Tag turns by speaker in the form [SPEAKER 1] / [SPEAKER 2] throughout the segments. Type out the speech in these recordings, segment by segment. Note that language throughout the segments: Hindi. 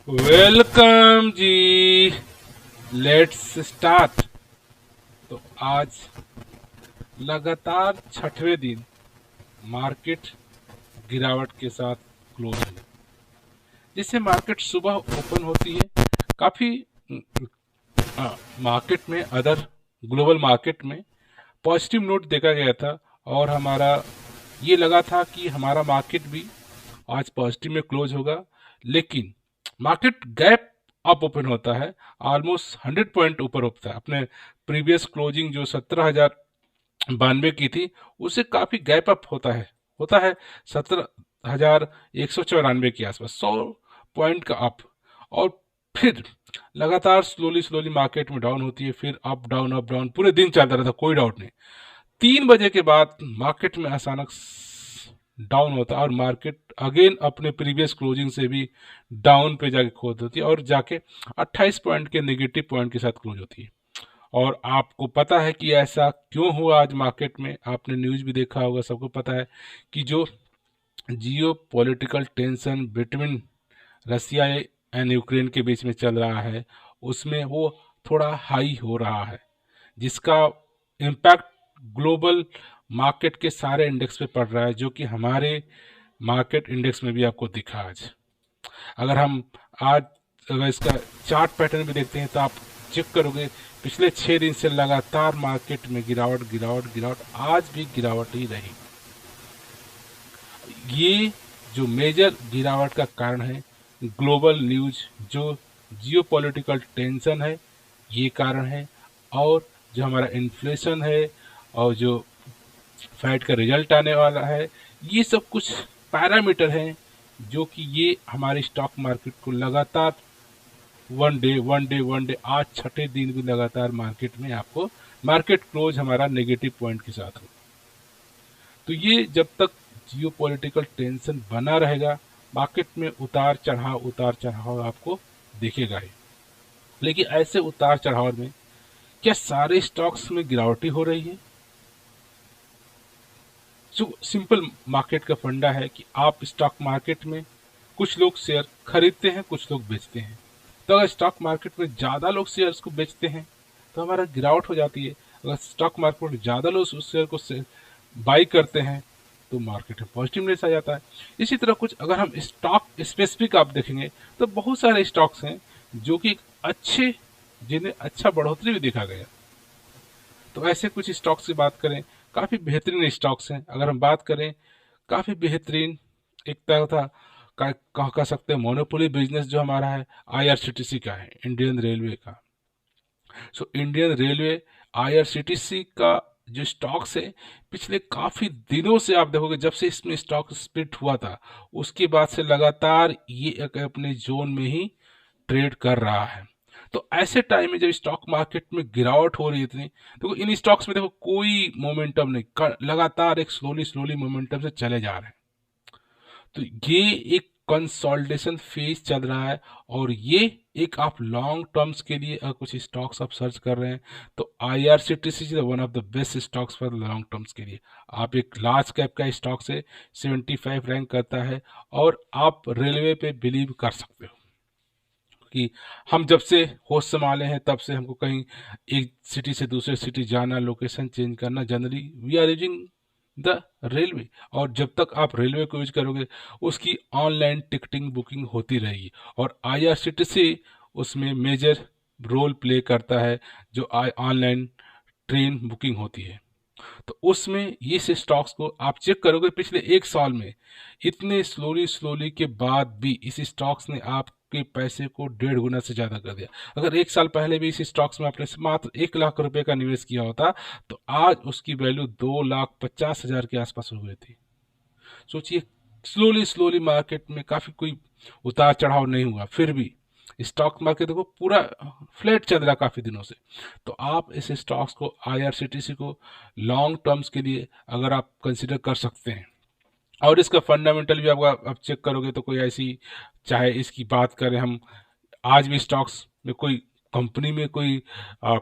[SPEAKER 1] Welcome ji. Let's start. तो आज लगातार छठवें दिन मार्केट गिरावट के साथ क्लोज हुई, जिससे मार्केट सुबह ओपन होती है काफी मार्केट में अदर ग्लोबल मार्केट में पॉजिटिव नोट देखा गया था। और हमारा ये लगा था कि हमारा मार्केट भी आज पॉजिटिव में क्लोज होगा, लेकिन मार्केट गैप अप ओपन होता है, ऑलमोस्ट 100 पॉइंट ऊपर होता है। अपने प्रीवियस क्लोजिंग जो 17,092 की थी, उससे काफी गैप अप होता है 17,194 के आसपास, 100 पॉइंट का अप। और फिर लगातार स्लोली स्लोली मार्केट में डाउन होती है, फिर अप डाउन अप डाउन पूरे दिन चलता रहता, कोई डाउट नहीं। 3 बजे के बाद मार्केट में अचानक डाउन होता है और मार्केट अगेन अपने प्रीवियस क्लोजिंग से भी डाउन पे जाके खोद होती है और जाके 28 पॉइंट के नेगेटिव पॉइंट के साथ क्लोज होती है। और आपको पता है कि ऐसा क्यों हुआ आज मार्केट में, आपने न्यूज भी देखा होगा, सबको पता है कि जो geo political tension between Russia and Ukraine के बीच में चल रहा है, उसमें वो थोड़ा हाई हो रहा है, जिसका इम्पैक्ट ग्लोबल मार्केट के सारे इंडेक्स पे पड़ रहा है, जो कि हमारे मार्केट इंडेक्स में भी आपको दिखा आज। अगर हम आज अगर इसका चार्ट पैटर्न भी देखते हैं तो आप चेक करोगे, पिछले 6 दिन से लगातार मार्केट में गिरावट गिरावट गिरावट, आज भी गिरावट ही रही। ये जो मेजर गिरावट का कारण है ग्लोबल न्यूज, जो जियो पॉलिटिकल टेंशन है, ये कारण है। और जो हमारा इन्फ्लेशन है और जो फैट का रिजल्ट आने वाला है, ये सब कुछ पैरामीटर हैं जो कि ये हमारे स्टॉक मार्केट को लगातार वन डे आज छठे दिन भी लगातार मार्केट में आपको मार्केट क्लोज हमारा नेगेटिव पॉइंट के साथ हो। तो ये जब तक जियो पॉलिटिकल टेंशन बना रहेगा, मार्केट में उतार चढ़ाव आपको दिखेगा ही। लेकिन ऐसे उतार चढ़ाव में क्या सारे स्टॉक्स में गिरावटी हो रही है? जो सिंपल मार्केट का फंडा है कि आप स्टॉक मार्केट में कुछ लोग शेयर खरीदते हैं, कुछ लोग बेचते हैं। तो अगर स्टॉक मार्केट में ज़्यादा लोग शेयर्स को बेचते हैं तो हमारा गिरावट हो जाती है। अगर स्टॉक मार्केट में ज़्यादा लोग उस शेयर को बाई करते हैं तो मार्केट में पॉजिटिवनेस आ जाता है। इसी तरह कुछ अगर हम स्टॉक स्पेसिफिक आप देखेंगे तो बहुत सारे स्टॉक्स हैं जो कि अच्छे, जिन्हें अच्छा बढ़ोतरी भी देखा गया। तो ऐसे कुछ स्टॉक्स की बात करें, काफ़ी बेहतरीन स्टॉक्स हैं। अगर हम बात करें काफ़ी बेहतरीन, एक तरह था कह सकते हैं मोनोपोली बिजनेस जो हमारा है, आईआरसीटीसी का है, इंडियन रेलवे का। सो इंडियन रेलवे आईआरसीटीसी का जो स्टॉक्स है, पिछले काफ़ी दिनों से आप देखोगे जब से इसमें स्टॉक स्प्लिट हुआ था, उसके बाद से लगातार ये एक अपने जोन में ही ट्रेड कर रहा है। तो ऐसे टाइम में जब स्टॉक मार्केट में गिरावट हो रही है इतनी, देखो इन स्टॉक्स में देखो कोई मोमेंटम नहीं, लगातार एक स्लोली स्लोली मोमेंटम से चले जा रहे हैं। तो ये एक कंसोलिडेशन फेज चल रहा है। और ये एक आप लॉन्ग टर्म्स के लिए अगर कुछ स्टॉक्स आप सर्च कर रहे हैं तो IRCTC is one of the best stocks for long terms के लिए। आप एक लार्ज कैप का स्टॉक से 75 रैंक करता है, और आप रेलवे पे बिलीव कर सकते हो कि हम जब से होश संभाले हैं तब से हमको कहीं एक सिटी से दूसरे सिटी जाना, लोकेशन चेंज करना, generally we are using the railway. और जब तक आप रेलवे को यूज करोगे उसकी ऑनलाइन टिकटिंग बुकिंग होती रहेगी, और आईआरसीटीसी उसमें मेजर रोल प्ले करता है, जो ऑनलाइन ट्रेन बुकिंग होती है। तो उसमें इस स्टॉक्स को आप चेक करोगे पिछले 1 साल में इतने स्लोली स्लोली के बाद भी इस स्टॉक्स ने आपके पैसे को 1.5 गुना से ज़्यादा कर दिया। अगर 1 साल पहले भी इस स्टॉक्स में आपने मात्र 1 लाख रुपए का निवेश किया होता तो आज उसकी वैल्यू 2,50,000 के आसपास हो गई थी। सोचिए, स्लोली स्लोली मार्केट में काफ़ी कोई उतार चढ़ाव नहीं हुआ, फिर भी स्टॉक मार्केट देखो पूरा फ्लैट चल रहा काफ़ी दिनों से। तो आप इस स्टॉक्स को, आईआरसीटीसी को लॉन्ग टर्म्स के लिए अगर आप कंसिडर कर सकते हैं। और इसका फंडामेंटल भी आपका आप चेक करोगे तो कोई ऐसी, चाहे इसकी बात करें हम, आज भी स्टॉक्स में कोई कंपनी में कोई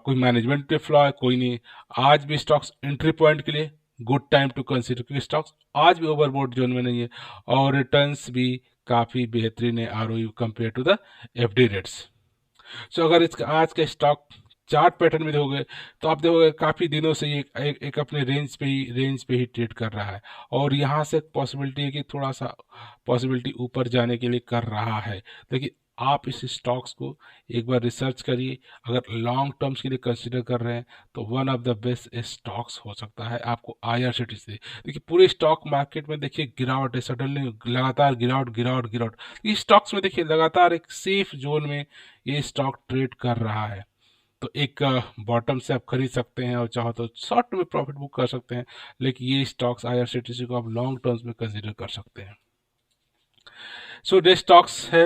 [SPEAKER 1] मैनेजमेंट पे फ्लॉ है कोई नहीं। आज भी स्टॉक्स एंट्री पॉइंट के लिए गुड टाइम टू कंसीडर, क्योंकि स्टॉक्स आज भी ओवरबोट जोन में नहीं है और रिटर्न्स भी काफ़ी बेहतरीन है ROE compare to the FD rates. So अगर इसका आज का स्टॉक चार्ट पैटर्न में देखोगे तो आप देखोगे काफ़ी दिनों से ये एक अपने रेंज पे ही ट्रेड कर रहा है, और यहाँ से पॉसिबिलिटी है कि थोड़ा सा पॉसिबिलिटी ऊपर जाने के लिए कर रहा है। देखिए, आप इस स्टॉक्स को एक बार रिसर्च करिए। अगर लॉन्ग टर्म्स के लिए कंसिडर कर रहे हैं तो one of the best stocks हो सकता है आपको आईआरसीटीसी से। देखिए, पूरे स्टॉक मार्केट में देखिए गिरावट है, सडनली लगातार गिरावट गिरावट गिरावट। ये स्टॉक्स में देखिए लगातार एक सेफ जोन में ये स्टॉक ट्रेड कर रहा है। तो एक बॉटम से आप खरीद सकते हैं और चाहो तो शॉर्ट में प्रॉफिट बुक कर सकते हैं, लेकिन ये स्टॉक्स आईआरसीटीसी को आप लॉन्ग टर्म्स में कंसीडर कर सकते हैं। सो जो स्टॉक्स है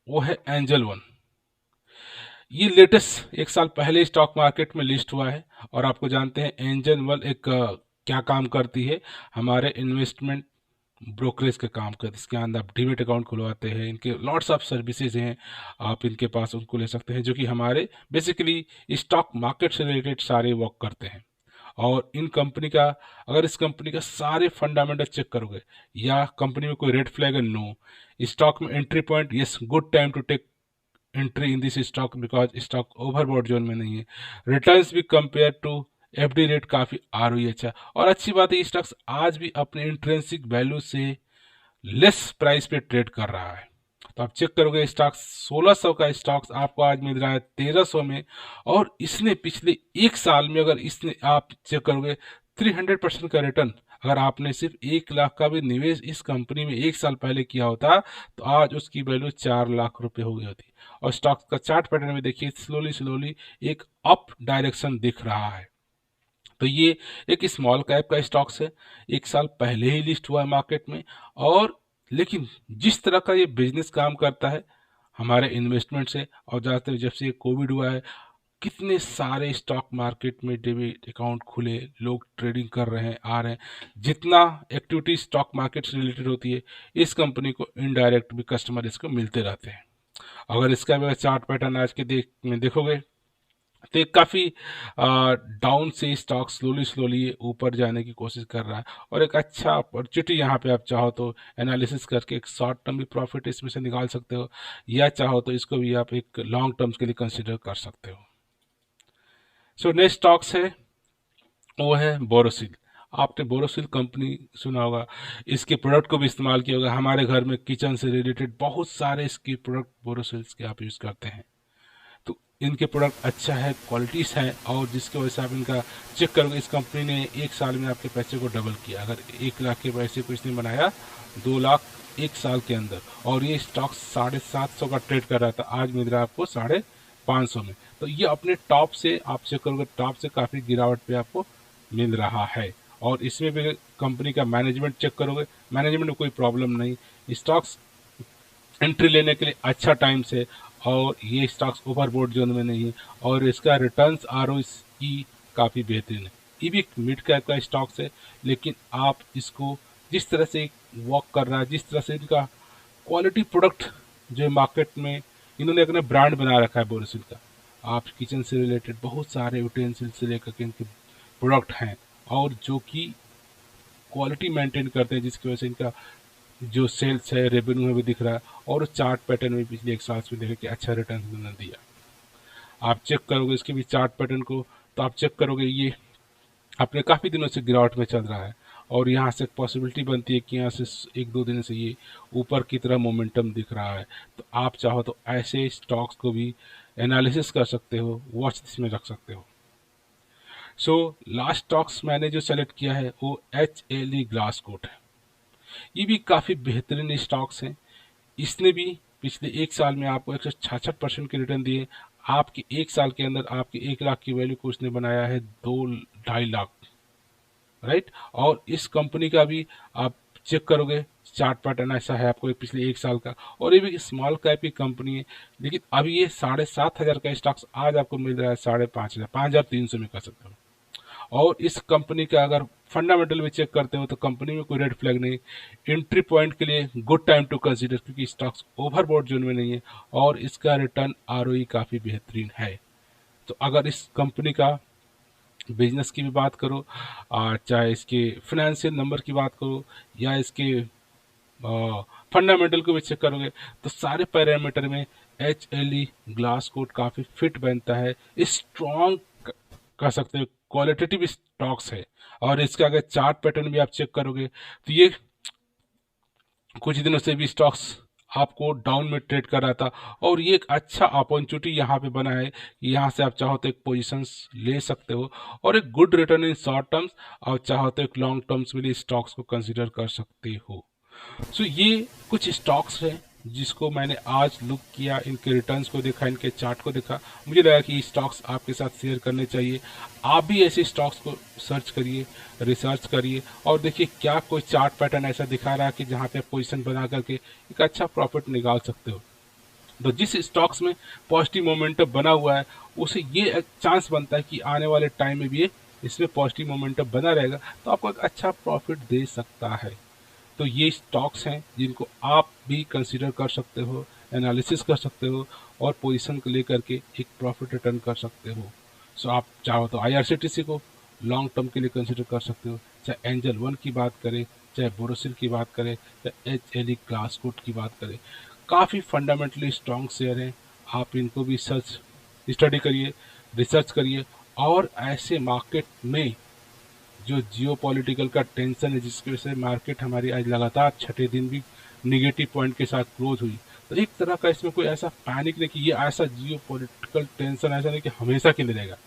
[SPEAKER 1] वो है एंजल वन। ये लेटेस्ट एक साल पहले स्टॉक मार्केट में लिस्ट हुआ है, और आपको जानते हैं एंजल वन एक क्या काम करती है। हमारे इन्वेस्टमेंट ब्रोकरेज का काम करते हैं। इसके अंदर आप डीमेट अकाउंट खुलवाते हैं, इनके लॉट्स ऑफ सर्विसेज हैं, आप इनके पास उनको ले सकते हैं, जो कि हमारे बेसिकली स्टॉक मार्केट से रिलेटेड सारे वर्क करते हैं। और इन कंपनी का, अगर इस कंपनी का सारे फंडामेंटल चेक करोगे या कंपनी में कोई रेड फ्लैग है, नो। स्टॉक में entry point, yes, good time to take entry in this stock because stock overbought zone में नहीं है। रिटर्न्स भी कंपेयर टू एफडी रेट काफ़ी आरओई अच्छा, और अच्छी बात है स्टॉक्स आज भी अपने इंट्रेंसिक वैल्यू से लेस प्राइस पे ट्रेड कर रहा है। तो आप चेक करोगे स्टॉक्स 1600 का स्टॉक्स आपको आज मिल रहा है 1300 में, और इसने पिछले एक साल में, अगर इसने आप चेक करोगे 300% का रिटर्न। अगर आपने सिर्फ 1 लाख का भी निवेश इस कंपनी में एक साल पहले किया होता तो आज उसकी वैल्यू 4 लाख रुपए हो गई होती। और स्टॉक्स का चार्ट पैटर्न में देखिए स्लोली स्लोली एक अप डायरेक्शन दिख रहा है। तो ये एक स्मॉल कैप का स्टॉक्स है, एक साल पहले ही लिस्ट हुआ है मार्केट में। और लेकिन जिस तरह का ये बिजनेस काम करता है हमारे इन्वेस्टमेंट से, और ज़्यादातर जब से ये कोविड हुआ है कितने सारे स्टॉक मार्केट में डेबिट अकाउंट खुले, लोग ट्रेडिंग कर रहे हैं, आ रहे हैं। जितना एक्टिविटी स्टॉक मार्केट से रिलेटेड होती है इस कंपनी को इनडायरेक्ट भी कस्टमर इसको मिलते रहते हैं। अगर इसका भी चार्ट पैटर्न आज के देखोगे तो ये काफ़ी डाउन से स्टॉक स्लोली स्लोली ऊपर जाने की कोशिश कर रहा है, और एक अच्छा अपॉर्चुनिटी यहाँ पे आप चाहो तो एनालिसिस करके एक शॉर्ट टर्म भी प्रॉफिट इसमें से निकाल सकते हो, या चाहो तो इसको भी आप एक लॉन्ग टर्म्स के लिए कंसिडर कर सकते हो। सो नेक्स्ट स्टॉक्स है वो है बोरोसिल। आपने बोरोसिल कंपनी सुना होगा, इसके प्रोडक्ट को भी इस्तेमाल किया होगा। हमारे घर में किचन से रिलेटेड बहुत सारे इसके प्रोडक्ट बोरोसिल्स के आप यूज़ करते हैं। तो इनके प्रोडक्ट अच्छा है, क्वालिटीज है, और जिसकी वजह से आप इनका चेक करोगे इस कंपनी ने एक साल में आपके पैसे को डबल किया। अगर 1 लाख के पैसे को इसने बनाया 2 लाख एक साल के अंदर, और ये स्टॉक 750 का ट्रेड कर रहा था, आज मिल रहा है आपको 550 में। तो ये अपने टॉप से आप चेक करोगे, टॉप से काफ़ी गिरावट पे आपको मिल रहा है। और इसमें भी कंपनी का मैनेजमेंट चेक करोगे, मैनेजमेंट में कोई प्रॉब्लम नहीं, स्टॉक्स एंट्री लेने के लिए अच्छा टाइम से, और ये स्टॉक्स ओवरबोट जोन में नहीं है, और इसका रिटर्न्स आरओई काफ़ी बेहतरीन है। ये भी एक मिड कैप का स्टॉक्स है, लेकिन आप इसको जिस तरह से वर्क कर रहा है, जिस तरह से इनका क्वालिटी प्रोडक्ट जो मार्केट में इन्होंने अपना ब्रांड बना रखा है बोरोसिल का। आप किचन से रिलेटेड बहुत सारे यूटेंसिल से लेकर के इनके प्रोडक्ट हैं, और जो कि क्वालिटी मेंटेन करते हैं, जिसकी वजह से इनका जो सेल्स है, रेवेन्यू है भी दिख रहा है, और चार्ट पैटर्न में पिछले एक साल में देखे कि अच्छा रिटर्न उन्होंने दिया। आप चेक करोगे इसके भी चार्ट पैटर्न को, तो आप चेक करोगे ये अपने काफ़ी दिनों से गिरावट में चल रहा है, और यहाँ से पॉसिबिलिटी बनती है कि यहाँ से 1-2 दिन से ये ऊपर की तरह मोमेंटम दिख रहा है। तो आप चाहो तो ऐसे स्टॉक्स को भी एनालिसिस कर सकते हो, वॉच लिस्ट में रख सकते हो। सो लास्ट स्टॉक्स मैंने जो सेलेक्ट किया है वो HLE ग्लासकोट है। ये भी काफ़ी बेहतरीन स्टॉक्स हैं। इसने भी पिछले एक साल में आपको 166% के रिटर्न दिए। आपके एक साल के अंदर आपके 1 लाख की वैल्यू को उसने बनाया है 2-2.5 लाख, राइट। और इस कंपनी का भी आप चेक करोगे चार्ट पैटर्न ऐसा है आपको पिछले एक साल का, और ये भी स्मॉल कैप की कंपनी है, लेकिन अभी ये 7,500 का स्टॉक्स आज आपको मिल रहा है 5,500, 5,300 में कर सकते हो। और इस कंपनी का अगर फंडामेंटल में चेक करते हो तो कंपनी में कोई रेड फ्लैग नहीं। एंट्री पॉइंट के लिए गुड टाइम टू कंसीडर, क्योंकि स्टॉक्स ओवरबॉट जोन में नहीं है, और इसका रिटर्न आरओई काफ़ी बेहतरीन है। तो अगर इस कंपनी का बिजनेस की भी बात करो, चाहे इसके फिनेंशियल नंबर की बात करो, या इसके फंडामेंटल को भी चेक करोगे तो सारे पैरामीटर में HLE ग्लास कोट काफी फिट बनता है, स्ट्रॉन्ग कह सकते हो क्वालिटेटिव स्टॉक्स है। और इसका अगर चार्ट पैटर्न भी आप चेक करोगे तो ये कुछ दिनों से भी स्टॉक्स आपको डाउन में ट्रेड कर रहा था, और ये एक अच्छा अपॉर्चुनिटी यहाँ पे बना है कि यहाँ से आप चाहो तो एक पोजीशंस ले सकते हो और एक good return in short terms, और चाहो तो एक लॉन्ग टर्म्स में लिए स्टॉक्स को कंसीडर कर सकते हो। सो ये कुछ स्टॉक्स हैं जिसको मैंने आज लुक किया, इनके रिटर्न्स को देखा, इनके चार्ट को देखा, मुझे लगा कि स्टॉक्स आपके साथ शेयर करने चाहिए। आप भी ऐसे स्टॉक्स को सर्च करिए, रिसर्च करिए और देखिए क्या कोई चार्ट पैटर्न ऐसा दिखा रहा है कि जहाँ पे पोजीशन बना करके एक अच्छा प्रॉफिट निकाल सकते हो। तो जिस स्टॉक्स में पॉजिटिव मोमेंटम बना हुआ है उसे ये एक चांस बनता है कि आने वाले टाइम में भी ये इसमें पॉजिटिव मोमेंटम बना रहेगा, तो आपको एक अच्छा प्रॉफिट दे सकता है। तो ये स्टॉक्स हैं जिनको आप भी कंसीडर कर सकते हो, एनालिसिस कर सकते हो और पोजीशन को लेकर के एक प्रॉफिट रिटर्न कर सकते हो। सो आप चाहो तो IRCTC को लॉन्ग टर्म के लिए कंसीडर कर सकते हो, चाहे एंजल वन की बात करें, चाहे बोरोसिल की बात करें, चाहे HLE ग्लासकोट की बात करें। काफ़ी फंडामेंटली स्ट्रॉन्ग शेयर हैं, आप इनको भी सर्च स्टडी करिए, रिसर्च करिए। और ऐसे मार्केट में जो जियोपॉलिटिकल का टेंशन है जिसकी वजह से मार्केट हमारी आज लगातार छठे दिन भी निगेटिव पॉइंट के साथ क्लोज हुई, तो एक तरह का इसमें कोई ऐसा पैनिक नहीं कि ये ऐसा जियोपॉलिटिकल टेंशन ऐसा नहीं कि हमेशा के लिए रहेगा।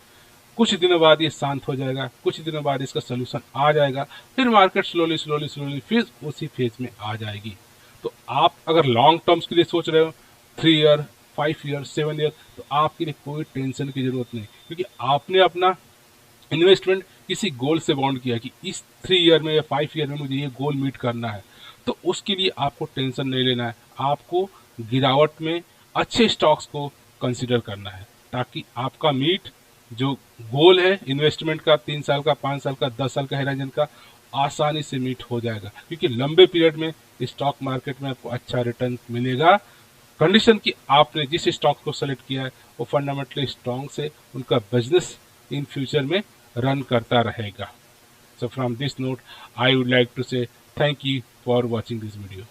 [SPEAKER 1] कुछ दिनों बाद ये शांत हो जाएगा, कुछ दिनों बाद इसका सोल्यूशन आ जाएगा, फिर मार्केट स्लोली स्लोली स्लोली फिर उसी फेज में आ जाएगी। तो आप अगर लॉन्ग टर्म्स के लिए सोच रहे हो, 3 ईयर 5 ईयर 7 ईयर, तो आपके लिए कोई टेंशन की जरूरत नहीं, क्योंकि आपने अपना इन्वेस्टमेंट किसी गोल से बाउंड किया कि इस 3 ईयर में या 5 ईयर में मुझे ये गोल मीट करना है। तो उसके लिए आपको टेंशन नहीं लेना है, आपको गिरावट में अच्छे स्टॉक्स को कंसिडर करना है ताकि आपका मीट जो गोल है इन्वेस्टमेंट का 3 साल का 5 साल का 10 साल का हैराजन का आसानी से मीट हो जाएगा, क्योंकि लंबे पीरियड में स्टॉक मार्केट में आपको अच्छा रिटर्न मिलेगा। कंडीशन कि आपने जिस स्टॉक को सेलेक्ट किया है वो फंडामेंटली स्ट्रॉन्ग से उनका बिजनेस इन फ्यूचर में रन करता रहेगा। So from this note, I would like to say thank you for watching this video.